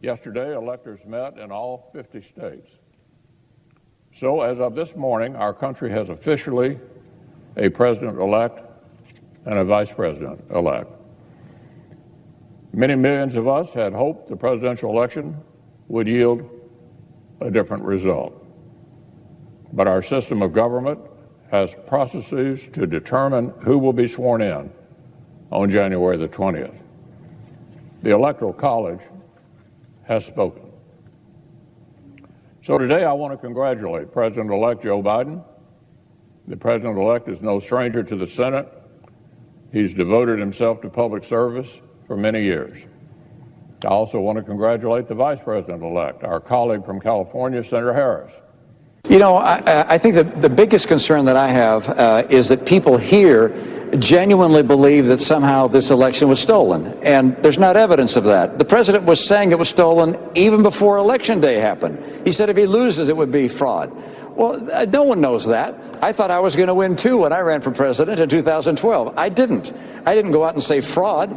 Yesterday, electors met in all 50 states. So as of this morning, our country has officially a president-elect and a vice president-elect. Many millions of us had hoped the presidential election would yield a different result. But our system of government has processes to determine who will be sworn in on January the 20th. The Electoral College has spoken. So today I want to congratulate President-elect Joe Biden. The President-elect is no stranger to the Senate. He's devoted himself to public service for many years. I also want to congratulate the Vice President-elect, our colleague from California, Senator Harris. You know, I think that the biggest concern that I have is that people here genuinely believe that somehow this election was stolen, and there's not evidence of that. The president was saying it was stolen even before Election Day happened. He said if he loses, it would be fraud. Well, no one knows that. I thought I was going to win, too, when I ran for president in 2012. I didn't. I didn't go out and say fraud.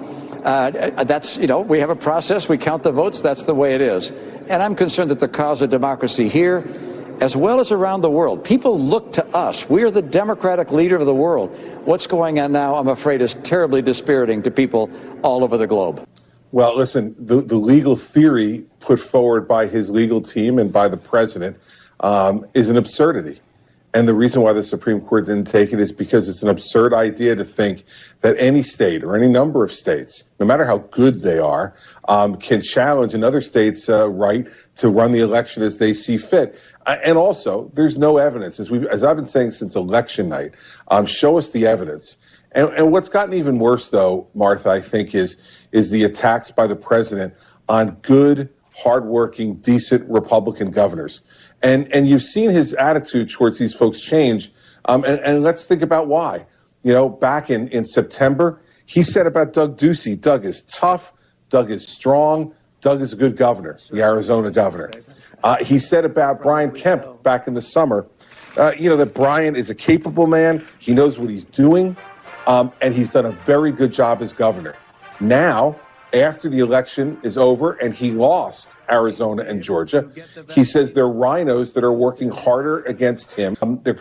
That's, you know, we have a process. We count the votes. That's the way it is. And I'm concerned that the cause of democracy here, as well as around the world, people look to us. We are the democratic leader of the world. What's going on now, I'm afraid, is terribly dispiriting to people all over the globe. Well, listen, the legal theory put forward by his legal team and by the president is an absurdity. And the reason why the Supreme Court didn't take it is because it's an absurd idea to think that any state or any number of states, no matter how good they are, can challenge another state's right to run the election as they see fit. And also, there's no evidence, as I've been saying since election night, show us the evidence. And what's gotten even worse, though, Martha, I think, is the attacks by the president on good, hardworking, decent Republican governors. And you've seen his attitude towards these folks change. And let's think about why. You know, back in September, he said about Doug Ducey, Doug is tough, Doug is strong, Doug is a good governor, the Arizona governor. He said about Brian Kemp back in the summer, that Brian is a capable man, he knows what he's doing, and he's done a very good job as governor. Now, after the election is over and he lost Arizona and Georgia, he says they're rhinos that are working harder against him.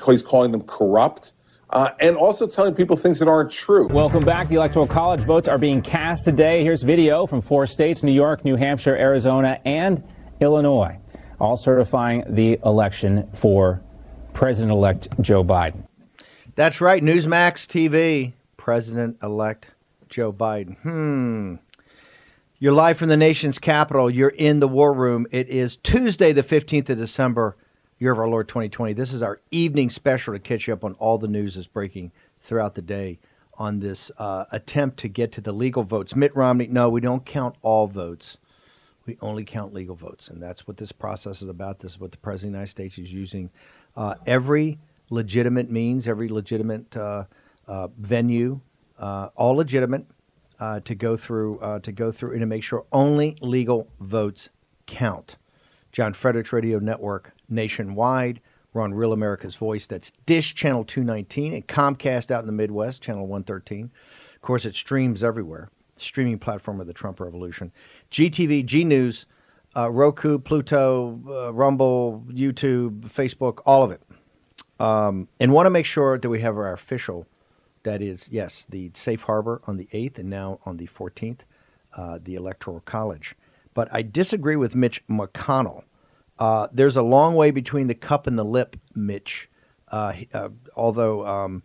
He's calling them corrupt. And also telling people things that aren't true. Welcome back. The Electoral College votes are being cast today. Here's video from 4 states, New York, New Hampshire, Arizona, and Illinois, all certifying the election for President-elect Joe Biden. That's right. Newsmax TV, President-elect Joe Biden. You're live from the nation's capital. You're in the war room. It is Tuesday, the 15th of December, year of our Lord 2020. This is our evening special to catch you up on all the news that's breaking throughout the day on this attempt to get to the legal votes. Mitt Romney, no, we don't count all votes. We only count legal votes. And that's what this process is about. This is what the President of the United States is using. Every legitimate means, every legitimate venue, all legitimate, to go through and to make sure only legal votes count. John Fredericks Radio Network nationwide. We're on Real America's Voice. That's Dish Channel 219 and Comcast out in the Midwest, Channel 113. Of course, it streams everywhere. Streaming platform of the Trump Revolution. GTV, G News, Roku, Pluto, Rumble, YouTube, Facebook, all of it. And want to make sure that we have our official. That is, yes, the safe harbor on the 8th and now on the 14th, the Electoral College. But I disagree with Mitch McConnell. There's a long way between the cup and the lip, Mitch. Although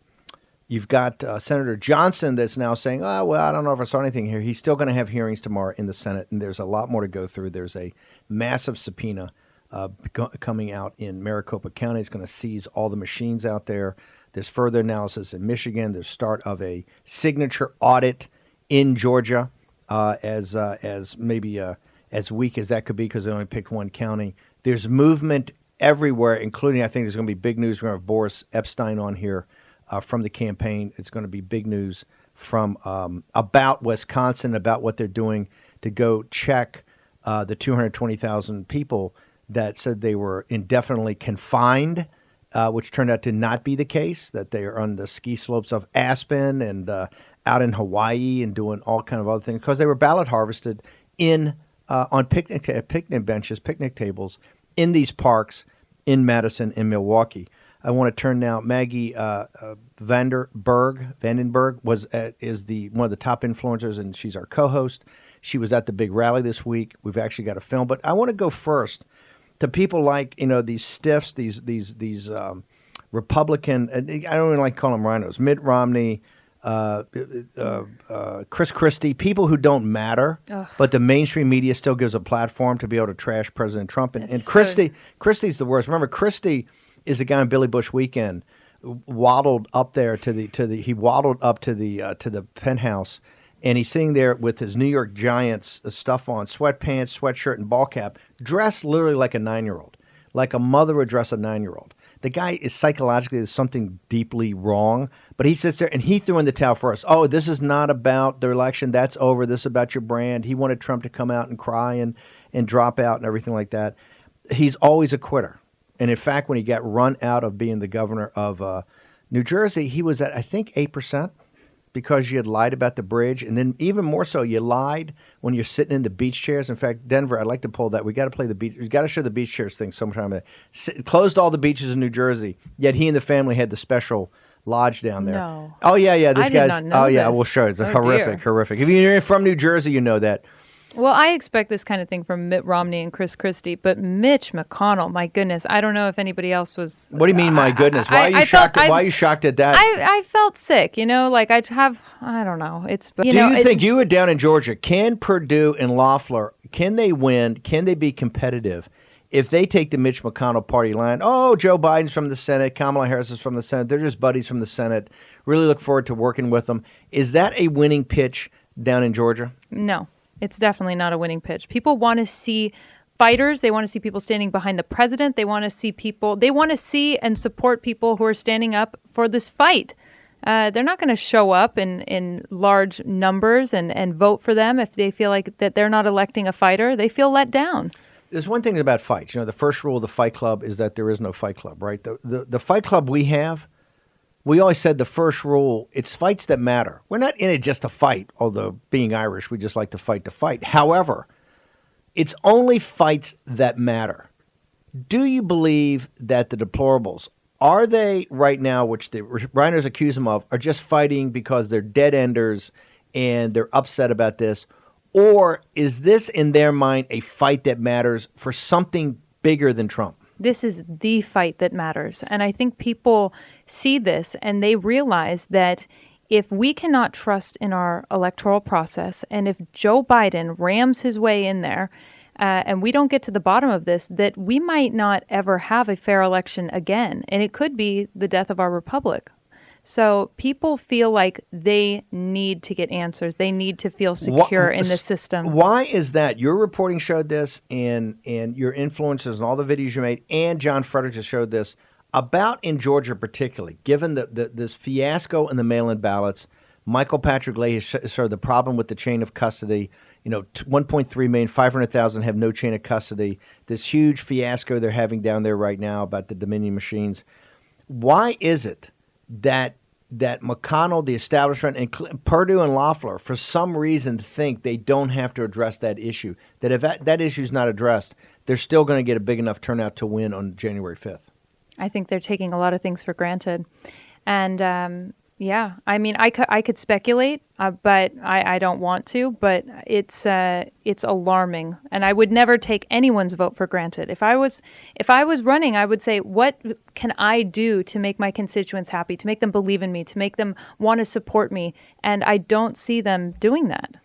you've got Senator Johnson that's now saying, oh, well, I don't know if I saw anything here. He's still going to have hearings tomorrow in the Senate, and there's a lot more to go through. There's a massive subpoena coming out in Maricopa County. It's going to seize all the machines out there. There's further analysis in Michigan. There's start of a signature audit in Georgia, as maybe as weak as that could be because they only picked one county. There's movement everywhere, including I think there's going to be big news. We're going to have Boris Epshteyn on here from the campaign. It's going to be big news from about Wisconsin, about what they're doing to go check the 220,000 people that said they were indefinitely confined, which turned out to not be the case, that they are on the ski slopes of Aspen and out in Hawaii and doing all kind of other things because they were ballot harvested in on picnic benches, picnic tables in these parks in Madison and Milwaukee. I want to turn now. Maggie VandenBerghe is one of the top influencers, and she's our co-host. She was at the big rally this week. We've actually got a film, but I want to go first to people like these stiffs, these Republican. I don't even like calling them rhinos. Mitt Romney, Chris Christie, people who don't matter, but the mainstream media still gives a platform to be able to trash President Trump. And Christie's the worst. Remember, Christie is the guy on Billy Bush Weekend waddled up there to the penthouse, and he's sitting there with his New York Giants stuff on, sweatpants, sweatshirt, and ball cap, dressed literally like a 9-year-old, like a mother would dress a 9-year-old. The guy is psychologically, there's something deeply wrong, but he sits there and he threw in the towel for us. Oh, this is not about the election. That's over. This is about your brand. He wanted Trump to come out and cry and drop out and everything like that. He's always a quitter. And in fact, when he got run out of being the governor of New Jersey, he was at, I think, 8% because you had lied about the bridge. And then even more so, you lied when you're sitting in the beach chairs. In fact, Denver, I'd like to pull that. We got to play the beach. We got to show the beach chairs thing sometime. Closed all the beaches in New Jersey, yet he and the family had the special lodge down there. No. Oh, yeah. This I did guy's. not know yeah, this. we'll show it. It's Dear. horrific. If you're from New Jersey, you know that. Well, I expect this kind of thing from Mitt Romney and Chris Christie, but Mitch McConnell, my goodness, I don't know if anybody else was. What do you mean, my goodness? Why are you shocked? Why are you shocked at that? I felt sick, I don't know. Do you think you were down in Georgia? Can Perdue and Loeffler, can they win? Can they be competitive if they take the Mitch McConnell party line? Oh, Joe Biden's from the Senate. Kamala Harris is from the Senate. They're just buddies from the Senate. Really look forward to working with them. Is that a winning pitch down in Georgia? No. It's definitely not a winning pitch. People want to see fighters. They want to see people standing behind the president. They want to see and support people who are standing up for this fight. They're not going to show up in large numbers and vote for them if they feel like that they're not electing a fighter. They feel let down. There's one thing about fights. The first rule of the Fight Club is that there is no Fight Club, right? The Fight Club we have, we always said the first rule, it's fights that matter. We're not in it just to fight, although being Irish, we just like to fight to fight. However, it's only fights that matter. Do you believe that the deplorables, are they right now, which the Rhinos accuse them of, are just fighting because they're dead-enders and they're upset about this? Or is this, in their mind, a fight that matters for something bigger than Trump? This is the fight that matters. And I think people see this and they realize that if we cannot trust in our electoral process, and if Joe Biden rams his way in there, and we don't get to the bottom of this, that we might not ever have a fair election again. And it could be the death of our republic. So people feel like they need to get answers. They need to feel secure in the system. Why is that? Your reporting showed this, and your influencers and all the videos you made, and John Frederick just showed this, about in Georgia particularly, given this fiasco in the mail-in ballots. Michael Patrick Leahy has showed the problem with the chain of custody. 1.3 million, 500,000 have no chain of custody. This huge fiasco they're having down there right now about the Dominion machines. Why is it that McConnell, the establishment, and Perdue and Loeffler, for some reason, think they don't have to address that issue? That if that issue is not addressed, they're still going to get a big enough turnout to win on January 5th. I think they're taking a lot of things for granted. And I could speculate, but I don't want to. But it's alarming, and I would never take anyone's vote for granted. If I was running, I would say, what can I do to make my constituents happy, to make them believe in me, to make them want to support me? And I don't see them doing that.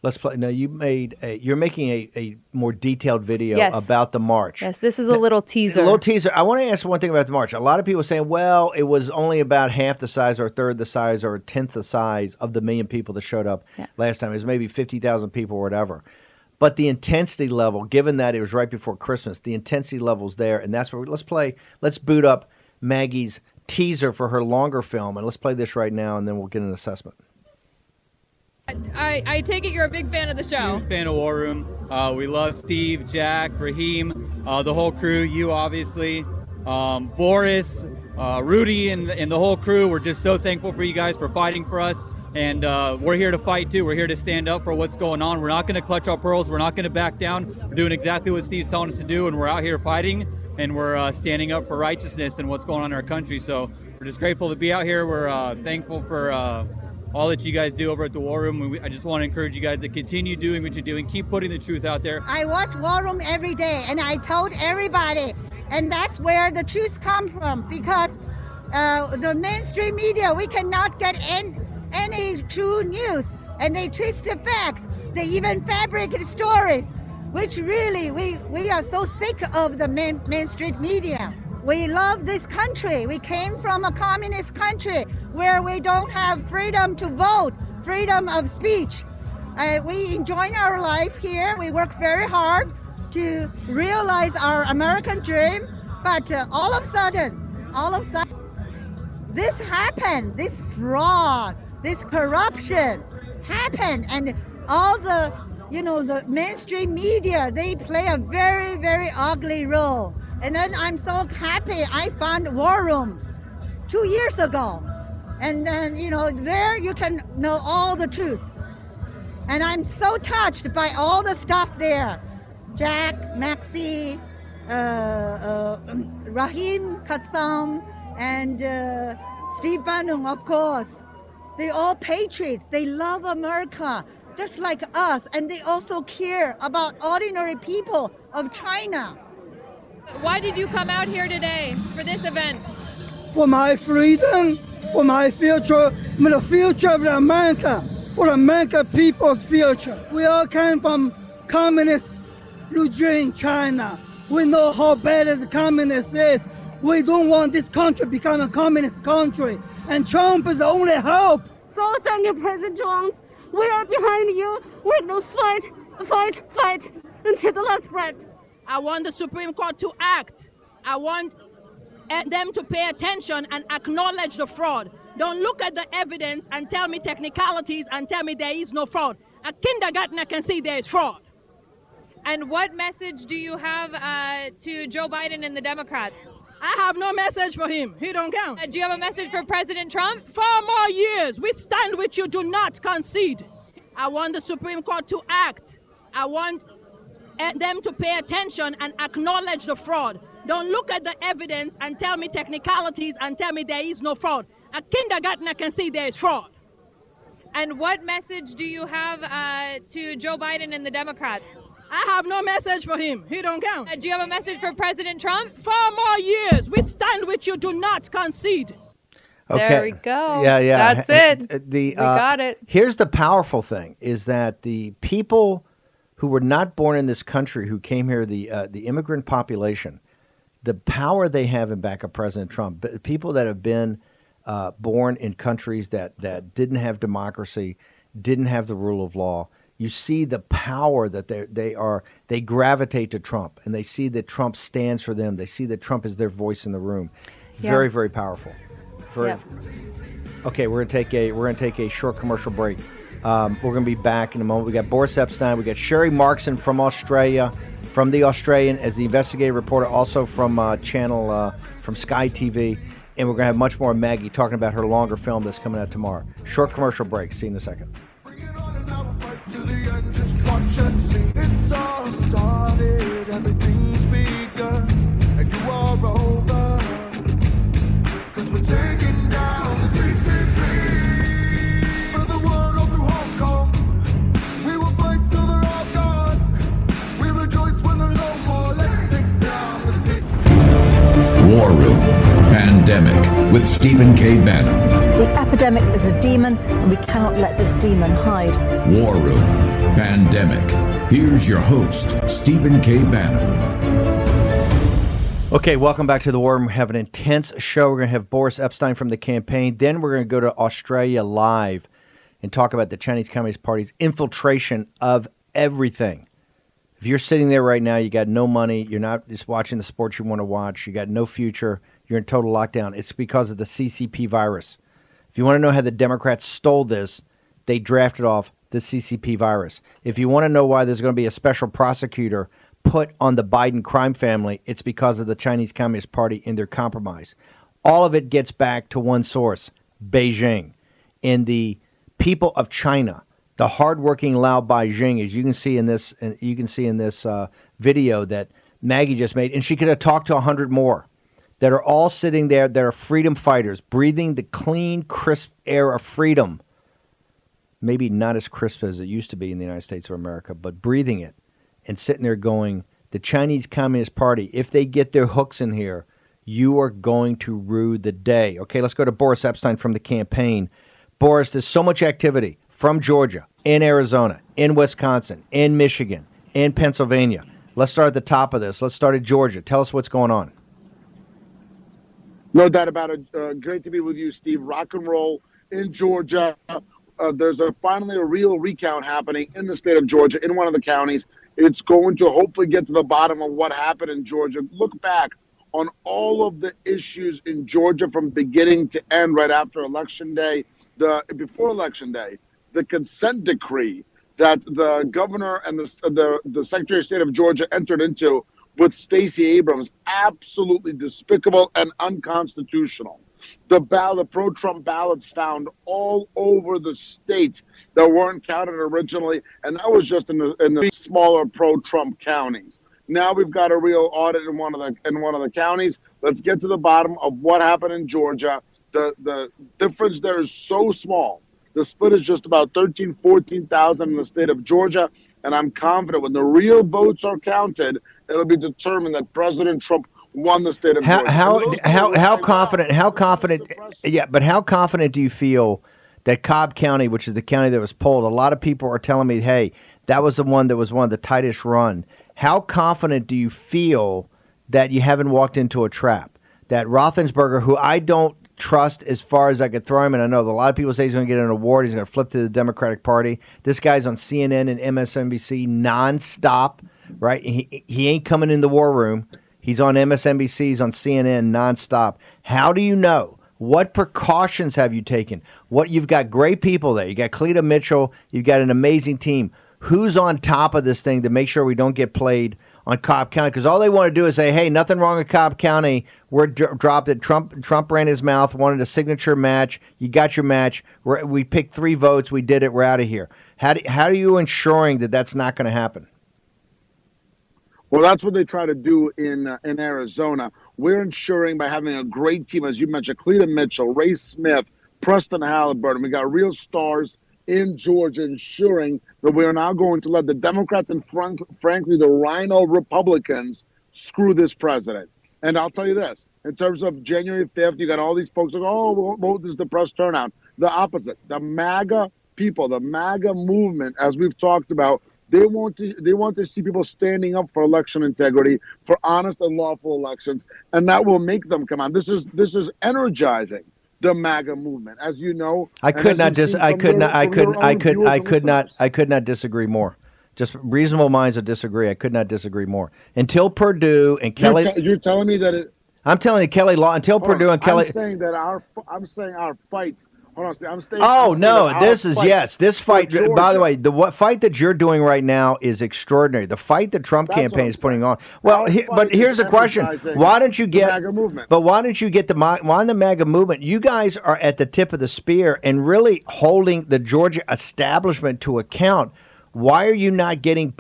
Let's play. Now, you're making a more detailed video Yes. about the march. Yes, this is a little teaser. A little teaser. I want to ask one thing about the march. A lot of people are saying, well, it was only about half the size or a third the size or a tenth the size of the million people that showed up last time. It was maybe 50,000 people or whatever. But the intensity level, given that it was right before Christmas, the intensity level's there. And that's where let's boot up Maggie's teaser for her longer film. And let's play this right now, and then we'll get an assessment. I take it you're a big fan of the show. Huge fan of War Room. We love Steve, Jack, Raheem, the whole crew. You obviously, Boris, Rudy, and the whole crew. We're just so thankful for you guys for fighting for us. And we're here to fight too. We're here to stand up for what's going on. We're not going to clutch our pearls. We're not going to back down. We're doing exactly what Steve's telling us to do, and we're out here fighting, and we're standing up for righteousness and what's going on in our country. So we're just grateful to be out here. We're thankful for all that you guys do over at the War Room. I just want to encourage you guys to continue doing what you're doing. Keep putting the truth out there. I watch War Room every day, and I told everybody, and that's where the truth comes from, because the mainstream media, we cannot get any true news, and they twist the facts. They even fabricate stories, which really, we are so sick of the mainstream media. We love this country. We came from a communist country where we don't have freedom to vote, freedom of speech. We enjoy our life here. We work very hard to realize our American dream, but all of a sudden, this happened, this fraud, this corruption happened, and all the mainstream media, they play a very, very ugly role. And then I'm so happy I found War Room 2 years ago. And then, there you can know all the truth. And I'm so touched by all the stuff there. Jack, Maxie, Rahim Kassam, and Steve Bannon, of course. They're all patriots. They love America, just like us. And they also care about ordinary people of China. Why did you come out here today for this event? For my freedom, for my future, for the future of America, for American people's future. We all came from communist regime China. We know how bad the communist is. We don't want this country to become a communist country. And Trump is the only hope. So thank you, President Trump. We are behind you. We will fight until the last breath. I want the Supreme Court to act. I want them to pay attention and acknowledge the fraud. Don't look at the evidence and tell me technicalities and tell me there is no fraud. A kindergartner can see there is fraud. And what message do you have to Joe Biden and the Democrats? I have no message for him. He don't count. Do you have a message for President Trump? 4 more years. We stand with you. Do not concede. I want the Supreme Court to act. I want them to pay attention and acknowledge the fraud. Don't look at the evidence and tell me technicalities and tell me there is no fraud. A kindergartner can see there is fraud. And what message do you have to Joe Biden and the Democrats? I have no message for him. He don't count. Do you have a message for President Trump? 4 more years. We stand with you. Do not concede. Okay. There we go. Yeah. That's it. We got it. Here's the powerful thing, is that the people who were not born in this country, who came here, the immigrant population, the power they have in back of President Trump, people that have been born in countries that didn't have democracy, didn't have the rule of law, you see the power that they gravitate to Trump, and they see that Trump stands for them. They see that Trump is their voice in the room. Yeah. Very, very powerful. Yeah. Okay, we're gonna take a short commercial break. We're gonna be back in a moment. We got Boris Epshteyn, we got Sharri Markson from Australia, from the Australian as the investigative reporter, also from from Sky TV, and we're gonna have much more Maggie talking about her longer film that's coming out tomorrow. Short commercial break. See you in a second. To the end, just watch and see. It's all started, everything's begun, and you are over. Cause we're taking down the CCP. Spread the word all through Hong Kong. We will fight till they're all gone. We rejoice when there's no more. Let's take down the CCP. War Room Pandemic with Stephen K. Bannon. The epidemic is a demon, and we cannot let this demon hide. War Room Pandemic. Here's your host, Stephen K. Bannon. Okay, welcome back to the War Room. We have an intense show. We're going to have Boris Epshteyn from the campaign. Then we're going to go to Australia live and talk about the Chinese Communist Party's infiltration of everything. If you're sitting there right now, you got no money, you're not just watching the sports you want to watch, you got no future, you're in total lockdown, it's because of the CCP virus. If you want to know how the Democrats stole this, they drafted off the CCP virus. If you want to know why there's going to be a special prosecutor put on the Biden crime family, it's because of the Chinese Communist Party and their compromise. All of it gets back to one source, Beijing, and the people of China, the hardworking Lao Beijing, as you can see in this video that Maggie just made, and she could have talked to 100 more that are all sitting there that are freedom fighters, breathing the clean, crisp air of freedom. Maybe not as crisp as it used to be in the United States of America, but breathing it and sitting there going, the Chinese Communist Party, if they get their hooks in here, you are going to rue the day. Okay, let's go to Boris Epshteyn from the campaign. Boris, there's so much activity from Georgia, in Arizona, in Wisconsin, in Michigan, in Pennsylvania. Let's start at the top of this. Let's start at Georgia. Tell us what's going on. No doubt about it. Great to be with you, Steve. Rock and roll in Georgia. There's finally a real recount happening in the state of Georgia, in one of the counties. It's going to hopefully get to the bottom of what happened in Georgia. Look back on all of the issues in Georgia from beginning to end right after Election Day. Before Election Day, the consent decree that the governor and the Secretary of State of Georgia entered into with Stacey Abrams, absolutely despicable and unconstitutional. The pro-Trump ballots found all over the state that weren't counted originally, and that was just in the smaller pro-Trump counties. Now we've got a real audit in one of the counties. Let's get to the bottom of what happened in Georgia. The difference there is so small. The split is just about 14,000 in the state of Georgia, and I'm confident when the real votes are counted, it'll be determined that President Trump won the state of Georgia. How confident? Yeah, but how confident do you feel that Cobb County, which is the county that was polled, a lot of people are telling me, hey, that was the one that was one of the tightest run. How confident do you feel that you haven't walked into a trap? That Roethlisberger, who I don't trust as far as I could throw him, and I know that a lot of people say he's going to get an award, he's going to flip to the Democratic Party. This guy's on CNN and MSNBC nonstop, right? He ain't coming in the war room. He's on MSNBC, he's on CNN nonstop. How do you know? What precautions have you taken? You've got great people there. You got Cleta Mitchell. You've got an amazing team. Who's on top of this thing to make sure we don't get played on Cobb County? Because all they want to do is say, hey, nothing wrong with Cobb County. We're dropped it. Trump ran his mouth, wanted a signature match. You got your match. We picked 3 votes. We did it. We're out of here. How are you ensuring that that's not going to happen? Well, that's what they try to do in Arizona. We're ensuring by having a great team, as you mentioned, Cleta Mitchell, Ray Smith, Preston Halliburton. We got real stars in Georgia, ensuring that we are now going to let the Democrats and, frankly, the Rhino Republicans screw this president. And I'll tell you this, in terms of January 5th, you got all these folks like, oh, well, this is the press turnout. The opposite. The MAGA people, the MAGA movement, as we've talked about, they want to see people standing up for election integrity, for honest and lawful elections, and that will make them come on. This is energizing the MAGA movement, as you know. I could not disagree more. Just reasonable minds will disagree. I could not disagree more. Until Purdue and Kelly, you're telling me that it. I'm telling you, Kelly Law. Until Purdue and Kelly. I'm saying that I'm saying our fight. Hold on, I'm staying. Oh no! This fight. By the way, the fight that you're doing right now is extraordinary. The fight the Trump campaign is putting on. Well, but here's the question: why don't you get? Why don't you get the MAGA movement? You guys are at the tip of the spear and really holding the Georgia establishment to account. Why are you not getting?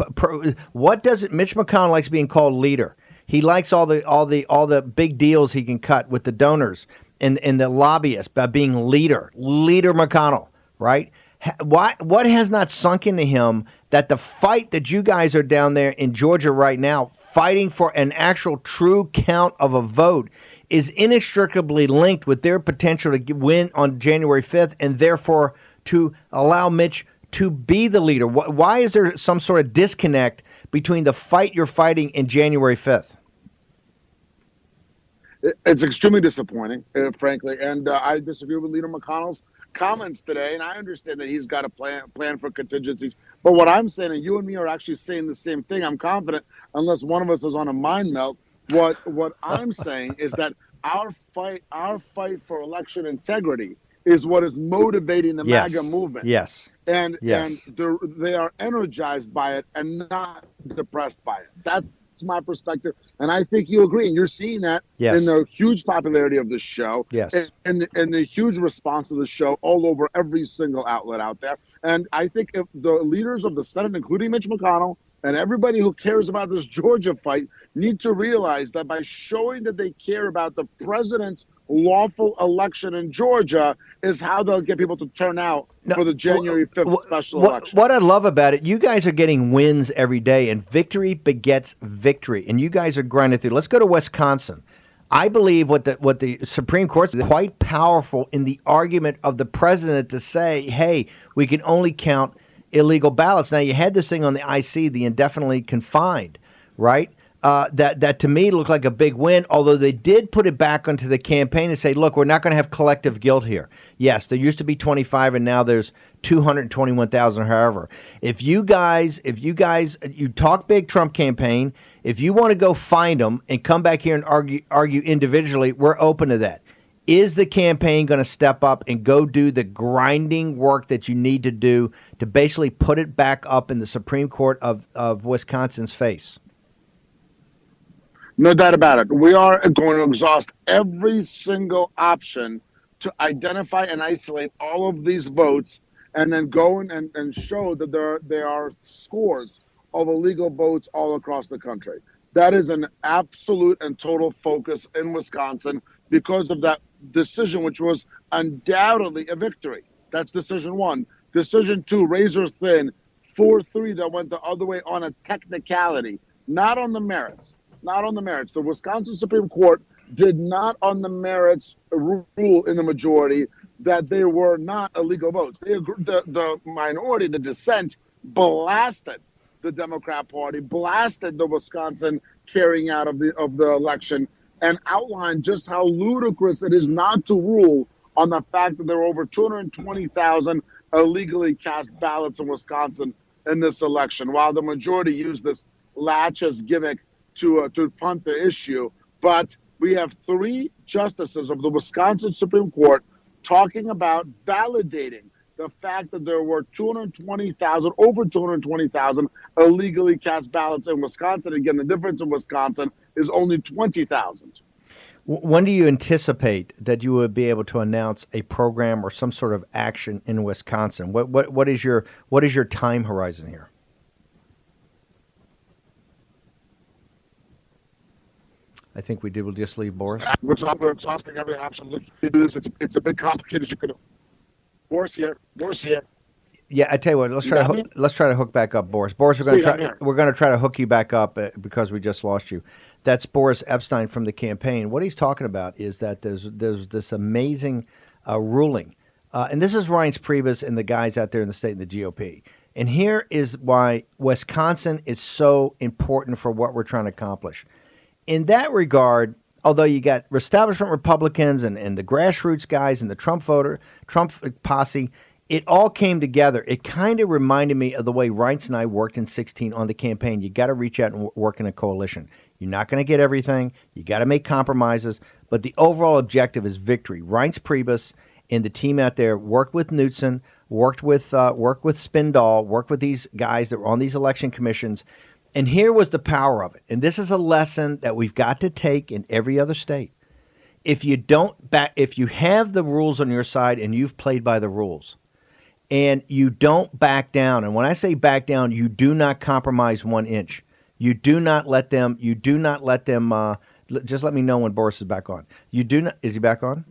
What does it? Mitch McConnell likes being called leader. He likes all the big deals he can cut with the donors. And the lobbyists by being leader McConnell, right? What has not sunk into him that the fight that you guys are down there in Georgia right now, fighting for an actual true count of a vote, is inextricably linked with their potential to win on January 5th and therefore to allow Mitch to be the leader? Why is there some sort of disconnect between the fight you're fighting in January 5th? It's extremely disappointing, frankly, and I disagree with Leader McConnell's comments today, and I understand that he's got a plan for contingencies. But what I'm saying, and you and me are actually saying the same thing, I'm confident, unless one of us is on a mind melt, what I'm saying is that our fight for election integrity is what is motivating the MAGA movement. Yes. And they are energized by it and not depressed by it. my perspective. And I think you agree. And you're seeing that in the huge popularity of the show. Yes. And the huge response to the show all over every single outlet out there. And I think if the leaders of the Senate, including Mitch McConnell, and everybody who cares about this Georgia fight need to realize that by showing that they care about the president's lawful election in Georgia is how they'll get people to turn out for the January 5th special election. What I love about it, you guys are getting wins every day, and victory begets victory, and you guys are grinding through. Let's go to Wisconsin. I believe what the Supreme Court is quite powerful in the argument of the president to say, hey, we can only count illegal ballots. Now, you had this thing on the IC, the indefinitely confined, right? That to me looked like a big win, although they did put it back onto the campaign and say, look, we're not going to have collective guilt here. Yes, there used to be 25 and now there's 221,000, however. If you guys, you talk big Trump campaign, if you want to go find them and come back here and argue individually, we're open to that. Is the campaign going to step up and go do the grinding work that you need to do to basically put it back up in the Supreme Court of Wisconsin's face? No doubt about it. We are going to exhaust every single option to identify and isolate all of these votes and then go and show that there are scores of illegal votes all across the country. That is an absolute and total focus in Wisconsin because of that decision, which was undoubtedly a victory. That's decision one. Decision two, razor thin, 4-3 that went the other way on a technicality, not on the merits. Not on the merits. The Wisconsin Supreme Court did not on the merits rule in the majority that there were not illegal votes. The minority, the dissent, blasted the Democrat Party, blasted the Wisconsin carrying out of the election, and outlined just how ludicrous it is not to rule on the fact that there were over 220,000 illegally cast ballots in Wisconsin in this election, while the majority used this laches gimmick to punt the issue. But we have three justices of the Wisconsin Supreme Court talking about validating the fact that there were over 220,000 illegally cast ballots in Wisconsin. Again, the difference in Wisconsin is only 20,000. When do you anticipate that you would be able to announce a program or some sort of action in Wisconsin? What is your time horizon here? I think we'll just leave Boris. We're exhausting every option. Look, it's a bit complicated. You could. Boris here. Yeah, I tell you what. Let's try to hook back up Boris. Boris, we're going to try to hook you back up because we just lost you. That's Boris Epshteyn from the campaign. What he's talking about is that there's this amazing ruling, and this is Reince Priebus and the guys out there in the state and the GOP. And here is why Wisconsin is so important for what we're trying to accomplish. In that regard, although you got establishment Republicans and the grassroots guys and the Trump posse, it all came together. It kind of reminded me of the way Reince and I worked in 2016 on the campaign. You got to reach out and work in a coalition. You're not going to get everything. You got to make compromises, but the overall objective is victory. Reince Priebus and the team out there worked with Knudsen, worked with Spindall, worked with these guys that were on these election commissions. And here was the power of it. And this is a lesson that we've got to take in every other state. If you have the rules on your side and you've played by the rules and you don't back down, and when I say back down, you do not compromise 1 inch. You do not let them, just let me know when Boris is back on. Is he back on?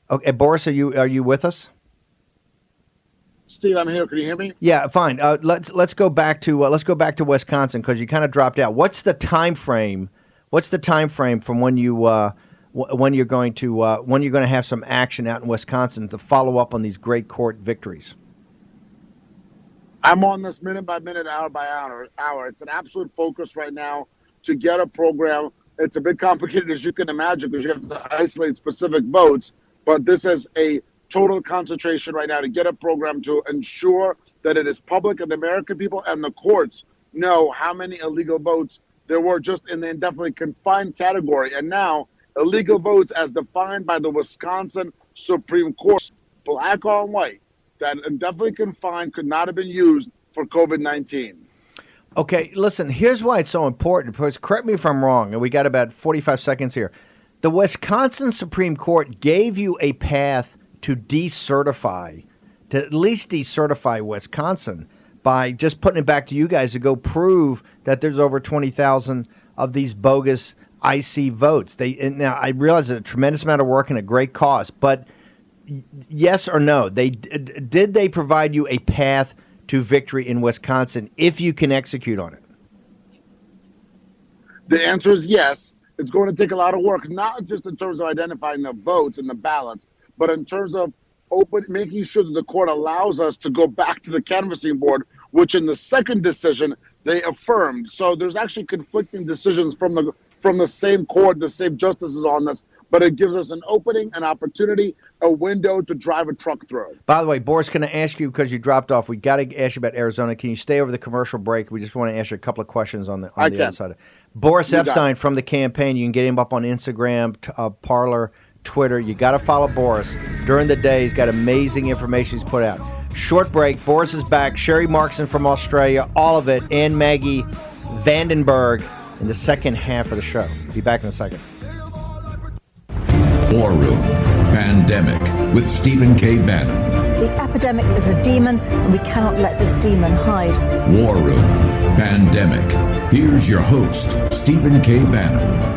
Okay, Boris, are you with us? Steve, I'm here. Can you hear me? Yeah, fine. Let's go back to Wisconsin because you kind of dropped out. What's the time frame? What's the time frame from when you're going to have some action out in Wisconsin to follow up on these great court victories? I'm on this minute by minute, hour by hour. It's an absolute focus right now to get a program. It's a bit complicated, as you can imagine, because you have to isolate specific votes. But this is a total concentration right now to get a program to ensure that it is public and the American people and the courts know how many illegal votes there were just in the indefinitely confined category. And now illegal votes as defined by the Wisconsin Supreme Court, black on white, that indefinitely confined could not have been used for COVID-19. Okay, listen, here's why it's so important. Because correct me if I'm wrong, and we got about 45 seconds here. The Wisconsin Supreme Court gave you a path to decertify, to at least decertify Wisconsin by just putting it back to you guys to go prove that there's over 20,000 of these bogus IC votes. Now, I realize it's a tremendous amount of work and a great cost, but yes or no, did they provide you a path to victory in Wisconsin if you can execute on it? The answer is yes. It's going to take a lot of work, not just in terms of identifying the votes and the ballots, but in terms of making sure that the court allows us to go back to the canvassing board, which in the second decision they affirmed. So there's actually conflicting decisions from the same court, the same justices on this, but it gives us an opening, an opportunity, a window to drive a truck through. By the way, Boris, can I ask you, because you dropped off, we got to ask you about Arizona. Can you stay over the commercial break? We just want to ask you a couple of questions on the other side. Boris Epshteyn from the campaign. You can get him up on Instagram, Parler, Twitter. You got to follow Boris. During the day, he's got amazing information he's put out. Short break. Boris is back. Sharri Markson from Australia. All of it. And Maggie VandenBerghe in the second half of the show. Be back in a second. War Room Pandemic with Stephen K. Bannon. The epidemic is a demon, and we cannot let this demon hide. War Room Pandemic. Here's your host, Stephen K. Bannon.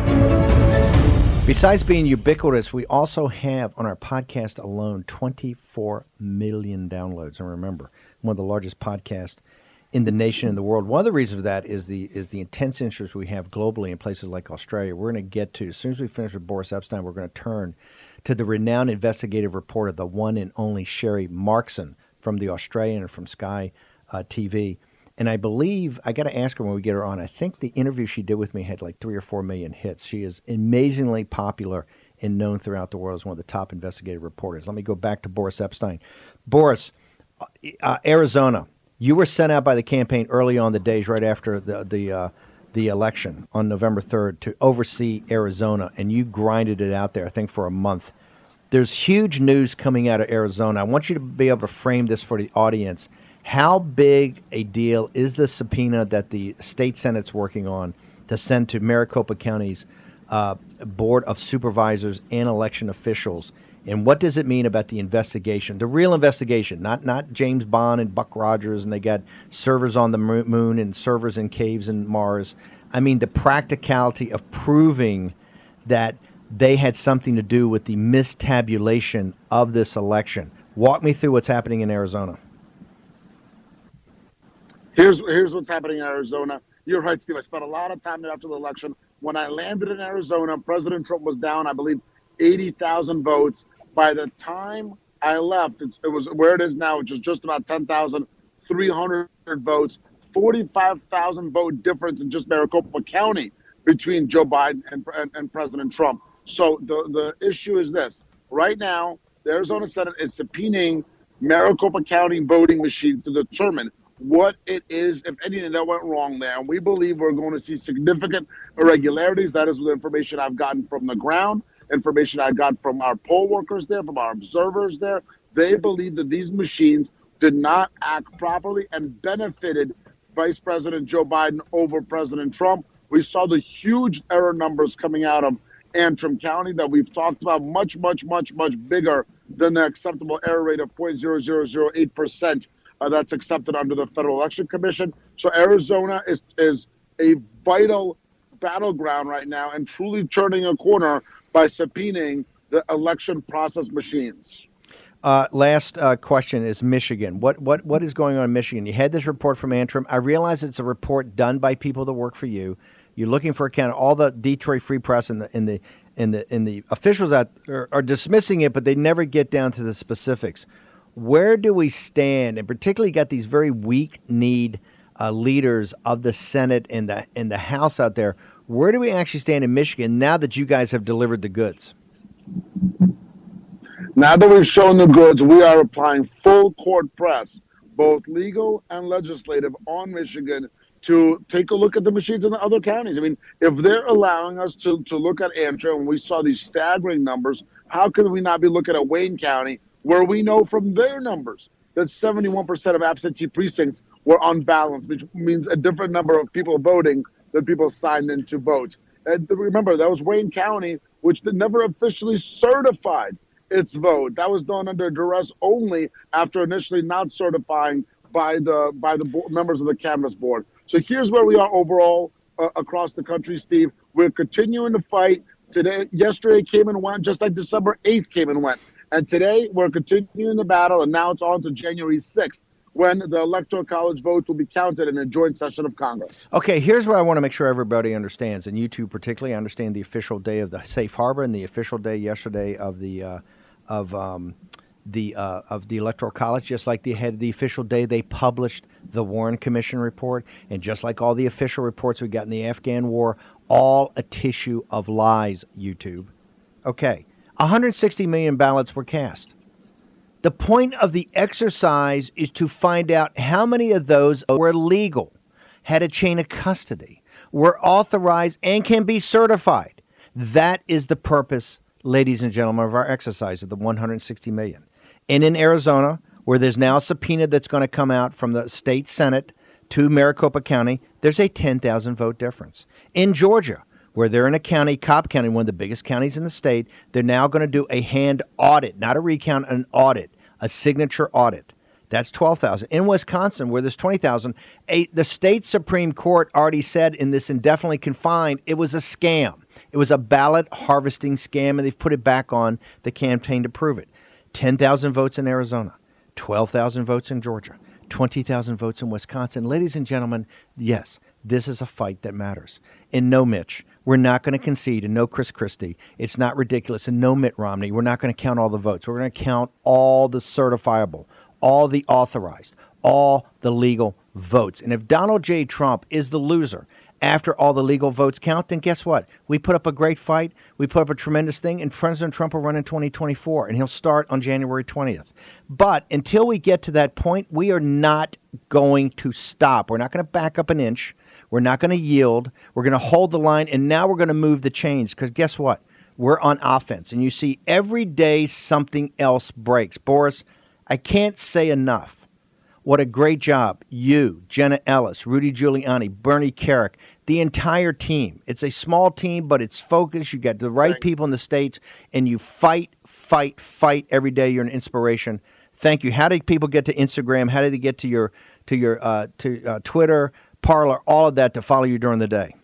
Besides being ubiquitous, we also have on our podcast alone 24 million downloads. And remember, one of the largest podcasts in the nation and the world. One of the reasons for that is the intense interest we have globally in places like Australia. We're going to get to, as soon as we finish with Boris Epshteyn, we're going to turn to the renowned investigative reporter, the one and only Sharri Markson from the Australian and from Sky TV. And I believe, I got to ask her when we get her on, I think the interview she did with me had like 3 or 4 million hits. She is amazingly popular and known throughout the world as one of the top investigative reporters. Let me go back to Boris Epshteyn. Boris, Arizona, you were sent out by the campaign early on the days right after the election on November 3rd to oversee Arizona, and you grinded it out there, I think, for a month. There's huge news coming out of Arizona. I want you to be able to frame this for the audience. How big a deal is the subpoena that the state Senate's working on to send to Maricopa County's Board of Supervisors and election officials? And what does it mean about the investigation, the real investigation, not James Bond and Buck Rogers and they got servers on the moon and servers in caves in Mars? I mean, the practicality of proving that they had something to do with the mistabulation of this election. Walk me through what's happening in Arizona. Here's what's happening in Arizona. You're right, Steve. I spent a lot of time there after the election. When I landed in Arizona, President Trump was down, I believe, 80,000 votes. By the time I left, it was where it is now, which is just about 10,300 votes, 45,000 vote difference in just Maricopa County between Joe Biden and President Trump. So the issue is this. Right now, the Arizona Senate is subpoenaing Maricopa County voting machines to determine what it is, if anything, that went wrong there. And we believe we're going to see significant irregularities. That is the information I've gotten from the ground, information I got from our poll workers there, from our observers there. They believe that these machines did not act properly and benefited Vice President Joe Biden over President Trump. We saw the huge error numbers coming out of Antrim County that we've talked about, much, much, much, much bigger than the acceptable error rate of 0.0008%. That's accepted under the Federal Election Commission. So Arizona is a vital battleground right now and truly turning a corner by subpoenaing the election process machines. Last question is Michigan. What is going on in Michigan? You had this report from Antrim. I realize it's a report done by people that work for you. You're looking for account. All the Detroit Free Press and the officials out are dismissing it, but they never get down to the specifics. Where do we stand? And particularly got these very weak-kneed leaders of the Senate and the House out there. Where do we actually stand in Michigan now that you guys have delivered the goods? Now that we've shown the goods, we are applying full court press, both legal and legislative, on Michigan to take a look at the machines in the other counties. I mean, if they're allowing us to look at Antrim, and we saw these staggering numbers, how can we not be looking at Wayne County, where we know from their numbers that 71% of absentee precincts were unbalanced, which means a different number of people voting than people signed in to vote. And remember, that was Wayne County, which never officially certified its vote. That was done under duress only after initially not certifying by the members of the canvass board. So here's where we are overall across the country, Steve. We're continuing to fight. Yesterday came and went, just like December 8th came and went. And today we're continuing the battle, and now it's on to January 6th, when the Electoral College votes will be counted in a joint session of Congress. Okay, here's where I want to make sure everybody understands, and you two particularly understand the official day of the safe harbor and the official day yesterday of the Electoral College. Just like they had the official day they published the Warren Commission report, and just like all the official reports we got in the Afghan war, all a tissue of lies, YouTube. Okay, 160 million ballots were cast. The point of the exercise is to find out how many of those were legal, had a chain of custody, were authorized, and can be certified. That is the purpose, ladies and gentlemen, of our exercise of the 160 million. And in Arizona, where there's now a subpoena that's going to come out from the state Senate to Maricopa County, there's a 10,000 vote difference. In Georgia, where they're in a county, Cobb County, one of the biggest counties in the state, they're now going to do a hand audit, not a recount, an audit, a signature audit. That's 12,000. In Wisconsin, where there's 20,000, the state Supreme Court already said in this indefinitely confined, it was a scam. It was a ballot harvesting scam, and they've put it back on the campaign to prove it. 10,000 votes in Arizona, 12,000 votes in Georgia, 20,000 votes in Wisconsin. Ladies and gentlemen, yes, this is a fight that matters. And no, Mitch, we're not going to concede, and no Chris Christie. It's not ridiculous. And no Mitt Romney. We're not going to count all the votes. We're going to count all the certifiable, all the authorized, all the legal votes. And if Donald J. Trump is the loser after all the legal votes count, then guess what? We put up a great fight. We put up a tremendous thing, and President Trump will run in 2024, and he'll start on January 20th. But until we get to that point, we are not going to stop. We're not going to back up an inch. We're not going to yield. We're going to hold the line, and now we're going to move the chains, because guess what? We're on offense, and you see every day something else breaks. Boris, I can't say enough. What a great job. You, Jenna Ellis, Rudy Giuliani, Bernie Kerik, the entire team. It's a small team, but it's focused. You got the right people in the states, and you fight every day. You're an inspiration. Thank you. How do people get to Instagram? How do they get to your Twitter, Parler, all of that to follow you during the day?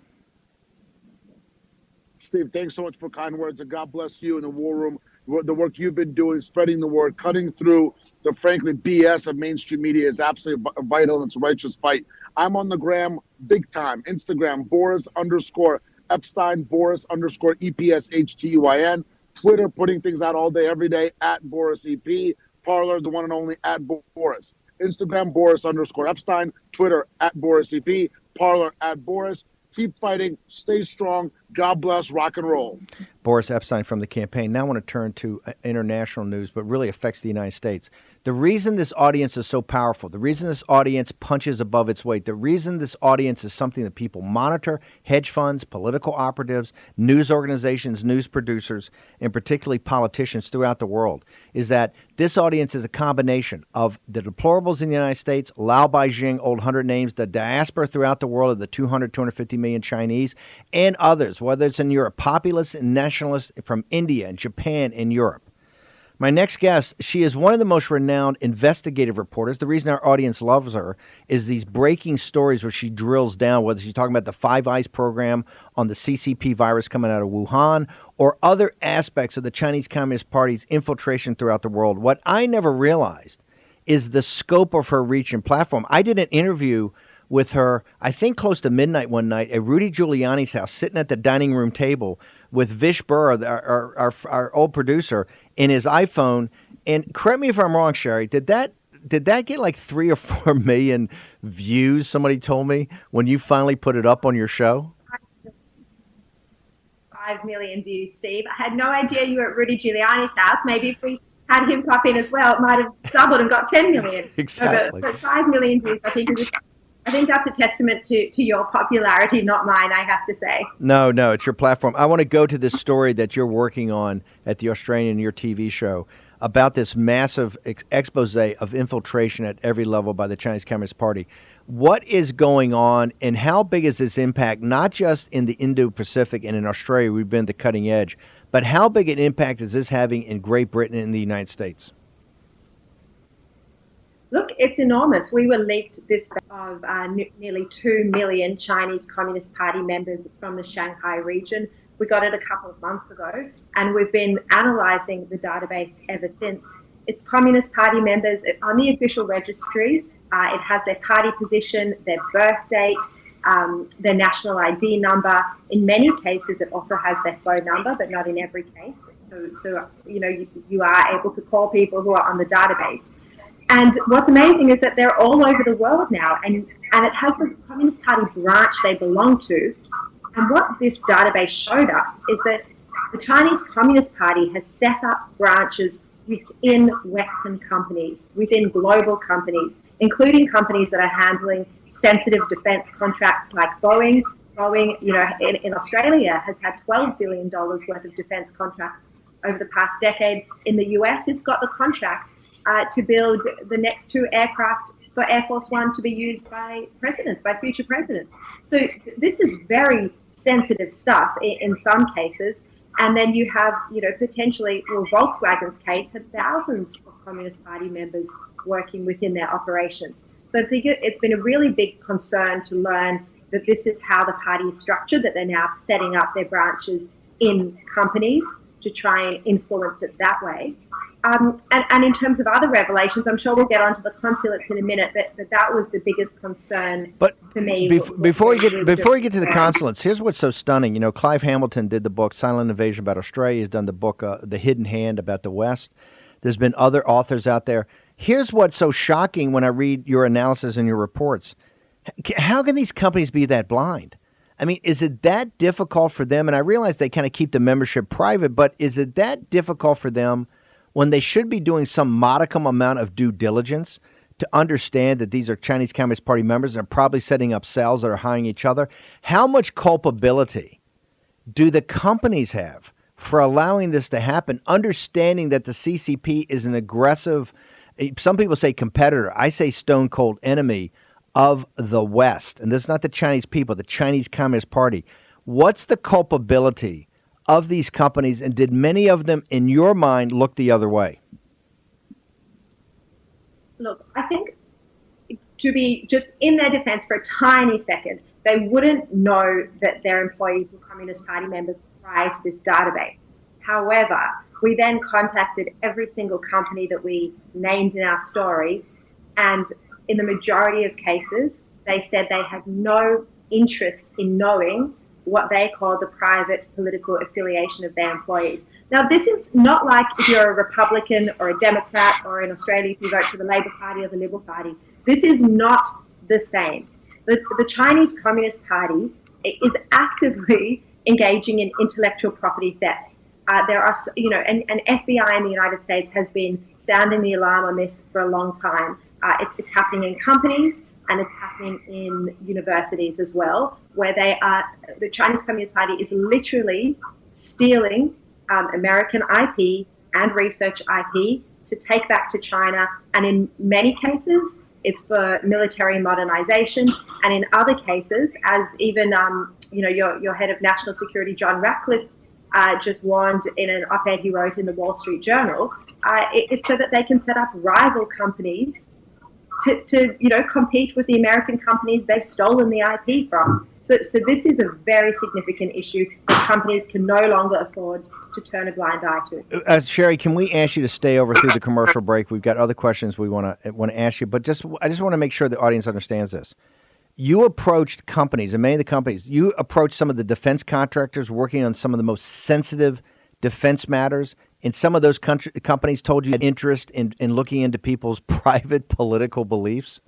Steve, thanks so much for kind words, and God bless you in the war room. The work you've been doing, spreading the word, cutting through the, frankly, BS of mainstream media is absolutely vital, and it's a righteous fight. I'm on the gram big time. Instagram, Boris_Epshteyn, Boris_EPSHTEYN. Twitter, putting things out all day, every day, at BorisEP. Parler, the one and only, at Boris. Instagram, Boris_Epshteyn. Twitter, at BorisEP. Parler, at Boris. Keep fighting. Stay strong. God bless. Rock and roll. Boris Epshteyn from the campaign. Now I want to turn to international news, but really affects the United States. The reason this audience is so powerful, the reason this audience punches above its weight, the reason this audience is something that people monitor, hedge funds, political operatives, news organizations, news producers, and particularly politicians throughout the world, is that this audience is a combination of the deplorables in the United States, Lao Beijing, old 100 names, the diaspora throughout the world of the 250 million Chinese, and others, whether it's in Europe, populists and nationalists from India and Japan and Europe. My next guest, she is one of the most renowned investigative reporters. The reason our audience loves her is these breaking stories where she drills down, whether she's talking about the Five Eyes program on the CCP virus coming out of Wuhan or other aspects of the Chinese Communist Party's infiltration throughout the world. What I never realized is the scope of her reach and platform. I did an interview with her, I think close to midnight one night at Rudy Giuliani's house, sitting at the dining room table with Vish Burr, our old producer, in his iPhone. And correct me if I'm wrong, Sharri, did that get like 3 or 4 million views, somebody told me, when you finally put it up on your show? 5 million views, Steve. I had no idea you were at Rudy Giuliani's house. Maybe if we had him pop in as well, it might have doubled and got 10 million. Exactly. But 5 million views, I think that's a testament to your popularity, not mine, I have to say. No, it's your platform. I want to go to this story that you're working on at the Australian, your TV show, about this massive expose of infiltration at every level by the Chinese Communist Party. What is going on, and how big is this impact, not just in the Indo-Pacific and in Australia, we've been at the cutting edge, but how big an impact is this having in Great Britain and the United States? Look, it's enormous. We were leaked this of nearly 2 million Chinese Communist Party members from the Shanghai region. We got it a couple of months ago, and we've been analysing the database ever since. It's Communist Party members on the official registry. It has their party position, their birth date, their national ID number. In many cases, it also has their phone number, but not in every case. So you are able to call people who are on the database. And what's amazing is that they're all over the world now, and it has the Communist Party branch they belong to. And what this database showed us is that the Chinese Communist Party has set up branches within Western companies, within global companies, including companies that are handling sensitive defense contracts like Boeing. Boeing, in Australia has had $12 billion worth of defense contracts over the past decade. In the US, it's got the contract to build the next 2 aircraft for Air Force One to be used by presidents, by future presidents. So this is very sensitive stuff in some cases. And then you have, potentially, Volkswagen's case had thousands of Communist Party members working within their operations. So I think it's been a really big concern to learn that this is how the party is structured, that they're now setting up their branches in companies to try and influence it that way. And in terms of other revelations, I'm sure we'll get onto the consulates in a minute, but that was the biggest concern to me. Before we get to the consulates, here's what's so stunning. Clive Hamilton did the book Silent Invasion about Australia. He's done the book The Hidden Hand about the West. There's been other authors out there. Here's what's so shocking when I read your analysis and your reports. How can these companies be that blind? I mean, is it that difficult for them? And I realize they kind of keep the membership private, but is it that difficult for them when they should be doing some modicum amount of due diligence to understand that these are Chinese Communist Party members and are probably setting up cells that are hiring each other? How much culpability do the companies have for allowing this to happen, understanding that the CCP is an aggressive, some people say competitor, I say stone cold enemy of the West? And this is not the Chinese people, the Chinese Communist Party. What's the culpability of these companies, and did many of them, in your mind, look the other way? Look, I think, to be just in their defense for a tiny second, they wouldn't know that their employees were Communist Party members prior to this database. However, we then contacted every single company that we named in our story, and in the majority of cases, they said they had no interest in knowing what they call the private political affiliation of their employees. Now, this is not like if you're a Republican or a Democrat, or in Australia if you vote for the Labour Party or the Liberal Party. This is not the same. The Chinese Communist Party is actively engaging in intellectual property theft. There are, and FBI in the United States has been sounding the alarm on this for a long time. It's happening in companies, and it's happening in universities as well, where the Chinese Communist Party is literally stealing American IP and research IP to take back to China. And in many cases, it's for military modernization. And in other cases, as even, your head of national security, John Ratcliffe, just warned in an op-ed he wrote in the Wall Street Journal, it's so that they can set up rival companies to compete with the American companies they've stolen the IP from. So this is a very significant issue that companies can no longer afford to turn a blind eye to. Sharri, can we ask you to stay over through the commercial break? We've got other questions we want to ask you, but I just want to make sure the audience understands this. You approached companies, and many of the companies, you approached some of the defense contractors working on some of the most sensitive defense matters, and some of those companies told you had interest in looking into people's private political beliefs?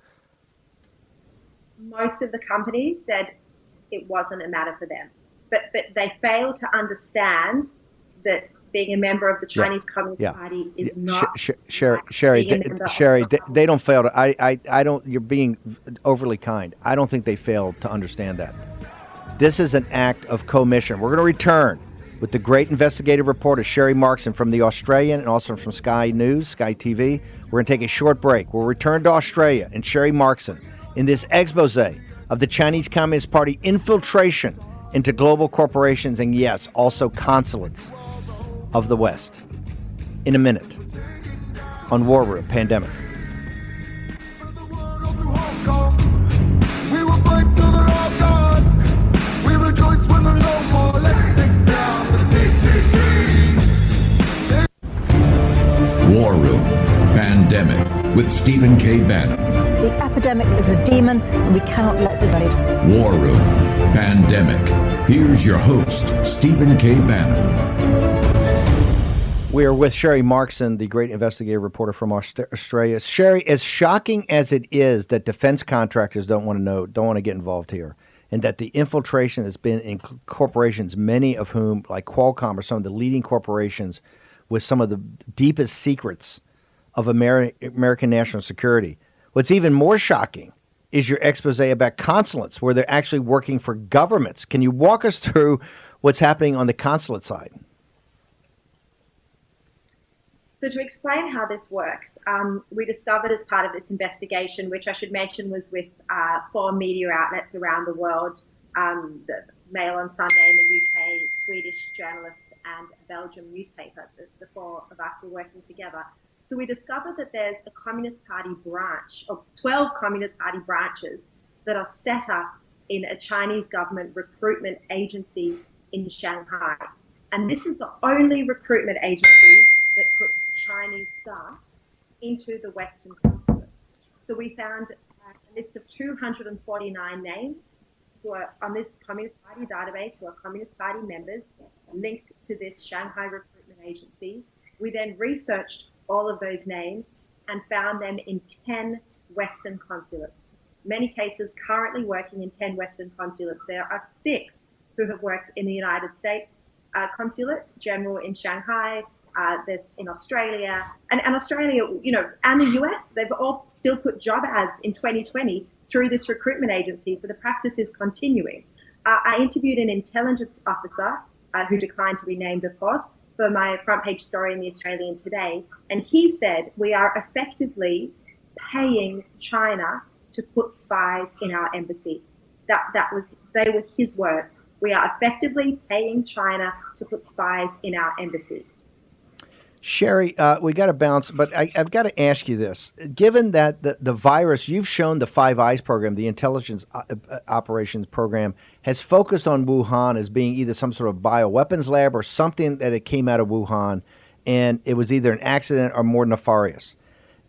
Most of the companies said it wasn't a matter for them. But they failed to understand that being a member of the Chinese Communist Party is not... Sharri, they don't fail to... I don't... You're being overly kind. I don't think they failed to understand that. This is an act of commission. We're going to return with the great investigative reporter, Sharri Markson, from The Australian and also from Sky News, Sky TV. We're going to take a short break. We'll return to Australia and Sharri Markson in this expose of the Chinese Communist Party infiltration into global corporations and, yes, also consulates of the West. In a minute on War Room Pandemic. We will fight till they're all gone. We rejoice when there's no more. Let's take down the CCP. War Room Pandemic with Stephen K. Bannon. The epidemic is a demon, and we cannot let this ride. War Room Pandemic. Here's your host, Stephen K. Bannon. We are with Sharri Markson, the great investigative reporter from Australia. Sharri, as shocking as it is that defense contractors don't want to get involved here, and that the infiltration has been in corporations, many of whom, like Qualcomm, are some of the leading corporations with some of the deepest secrets of American national security. What's even more shocking is your expose about consulates, where they're actually working for governments. Can you walk us through what's happening on the consulate side? So to explain how this works, we discovered as part of this investigation, which I should mention was with 4 media outlets around the world, the Mail on Sunday in the UK, Swedish journalists, and a Belgium newspaper. The 4 of us were working together. So we discovered that there's a Communist Party branch, or 12 Communist Party branches that are set up in a Chinese government recruitment agency in Shanghai. And this is the only recruitment agency that puts Chinese staff into the Western consulates. So we found a list of 249 names who are on this Communist Party database, who are Communist Party members linked to this Shanghai recruitment agency. We then researched all of those names and found them in 10 Western consulates. Many cases currently working in 10 Western consulates. There are 6 who have worked in the United States consulate general in Shanghai. There's in Australia, and Australia, and the US, they've all still put job ads in 2020 through this recruitment agency. So the practice is continuing. I interviewed an intelligence officer who declined to be named, of course, for my front page story in the Australian today. And he said, we are effectively paying China to put spies in our embassy. They were his words. We are effectively paying China to put spies in our embassy. Sharri, we got to bounce, but I've got to ask you this. Given that the virus, you've shown the Five Eyes program, the intelligence operations program, has focused on Wuhan as being either some sort of bioweapons lab or something that it came out of Wuhan, and it was either an accident or more nefarious.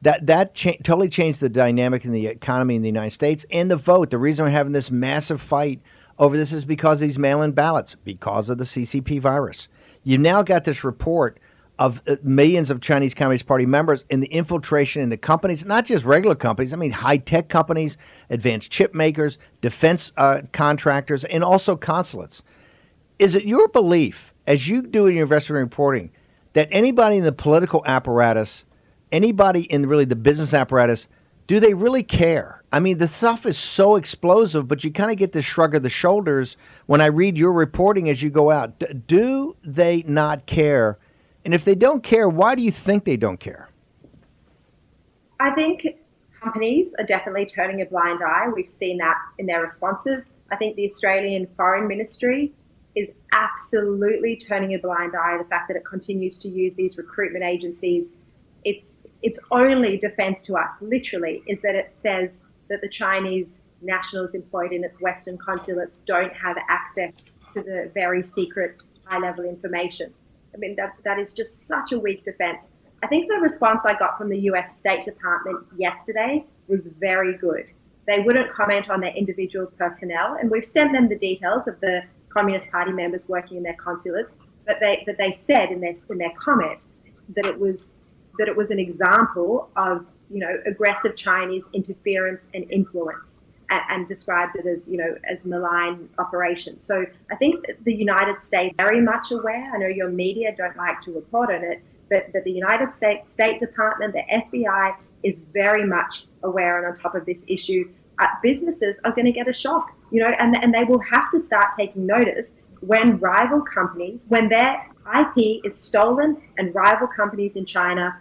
That totally changed the dynamic in the economy in the United States and the vote. The reason we're having this massive fight over this is because of these mail-in ballots, because of the CCP virus. You've now got this report of millions of Chinese Communist Party members in the infiltration in the companies, not just regular companies, I mean high-tech companies, advanced chip makers, defense contractors, and also consulates. Is it your belief, as you do in your investigative reporting, that anybody in the political apparatus, anybody in really the business apparatus, do they really care? I mean, the stuff is so explosive, but you kind of get this shrug of the shoulders when I read your reporting as you go out. Do they not care? And if they don't care, why do you think they don't care? I think companies are definitely turning a blind eye. We've seen that in their responses. I think the Australian Foreign Ministry is absolutely turning a blind eye. The fact that it continues to use these recruitment agencies, its only defense to us, literally, is that it says that the Chinese nationals employed in its Western consulates don't have access to the very secret high-level information. I mean, that is just such a weak defense. I think the response I got from the US State Department yesterday was very good. They wouldn't comment on their individual personnel, and we've sent them the details of the Communist Party members working in their consulates, but they said in their comment that it was an example of aggressive Chinese interference and influence, and described it as malign operations. So I think the United States is very much aware. I know your media don't like to report on it, but the United States State Department, the FBI, is very much aware and on top of this issue. Businesses are going to get a shock, and they will have to start taking notice when rival companies, when their IP is stolen and rival companies in China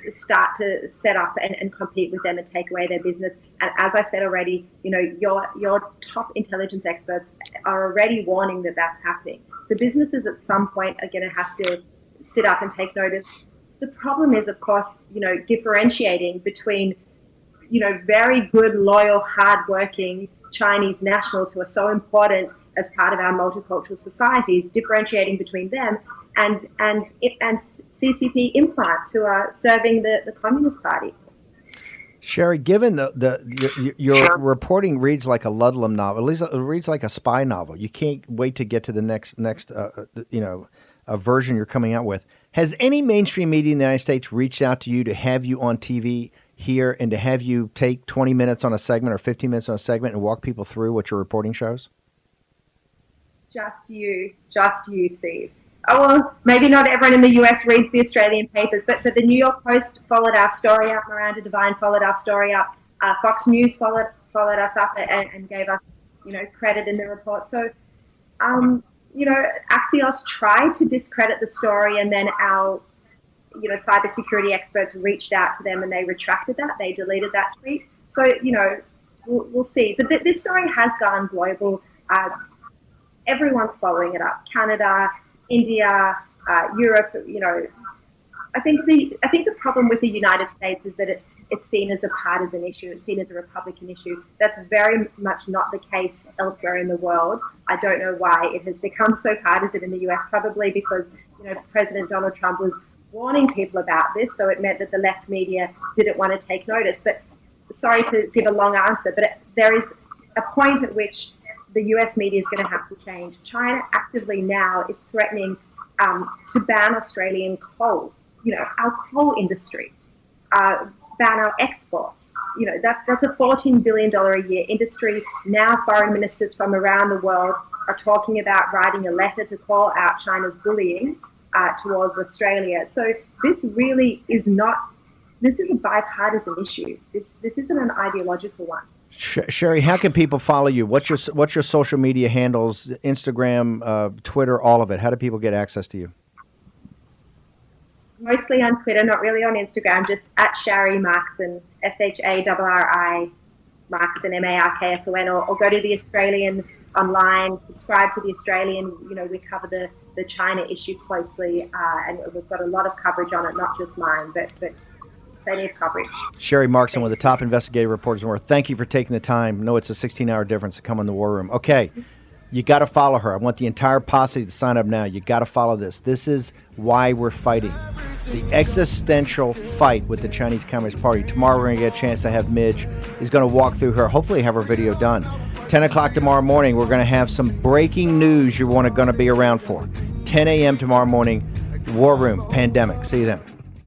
start to set up and compete with them and take away their business. And as I said already, your top intelligence experts are already warning that that's happening. So businesses at some point are going to have to sit up and take notice. The problem is, of course, differentiating between, very good, loyal, hardworking Chinese nationals who are so important as part of our multicultural societies, differentiating between them and CCP implants who are serving the Communist Party. Sharri, given your reporting reads like a Ludlum novel, at least it reads like a spy novel. You can't wait to get to the next version you're coming out with. Has any mainstream media in the United States reached out to you to have you on TV here and to have you take 20 minutes on a segment or 15 minutes on a segment and walk people through what your reporting shows? Just you, Steve. Oh, well, maybe not everyone in the US reads the Australian papers, but the New York Post followed our story up. Miranda Devine followed our story up. Fox News followed us up and gave us, credit in the report. So, Axios tried to discredit the story, and then our, cybersecurity experts reached out to them and they retracted that. They deleted that tweet. So, we'll see. But this story has gone global. Everyone's following it up. Canada, India, Europe. I think the problem with the United States is that it's seen as a partisan issue. It's seen as a Republican issue. That's very much not the case elsewhere in the world. I don't know why it has become so partisan in the US. Probably because President Donald Trump was warning people about this, so it meant that the left media didn't want to take notice. But sorry to give a long answer, but there is a point at which the US media is going to have to change. China actively now is threatening to ban Australian coal, our coal industry, ban our exports. That's a $14 billion a year industry. Now foreign ministers from around the world are talking about writing a letter to call out China's bullying towards Australia. So this really is this is a bipartisan issue. This isn't an ideological one. Sharri, how can people follow you? What's your social media handles? Instagram, Twitter, all of it. How do people get access to you? Mostly on Twitter, not really on Instagram. Just at Sharri Markson, SHARRI Markson, MARKSON, or go to the Australian online. Subscribe to the Australian. We cover the China issue closely, and we've got a lot of coverage on it. Not just mine, but plenty of coverage. Sharri Markson, one of the top investigative reporters in the world. Thank you for taking the time. No, it's a 16-hour difference to come in the war room. Okay, you got to follow her. I want the entire posse to sign up now. You got to follow this. This is why we're fighting. It's the existential fight with the Chinese Communist Party. Tomorrow we're going to get a chance to have Midge. He's going to walk through her, hopefully have her video done. 10 o'clock tomorrow morning, we're going to have some breaking news you're going to be around for. 10 a.m. tomorrow morning, War Room, Pandemic. See you then.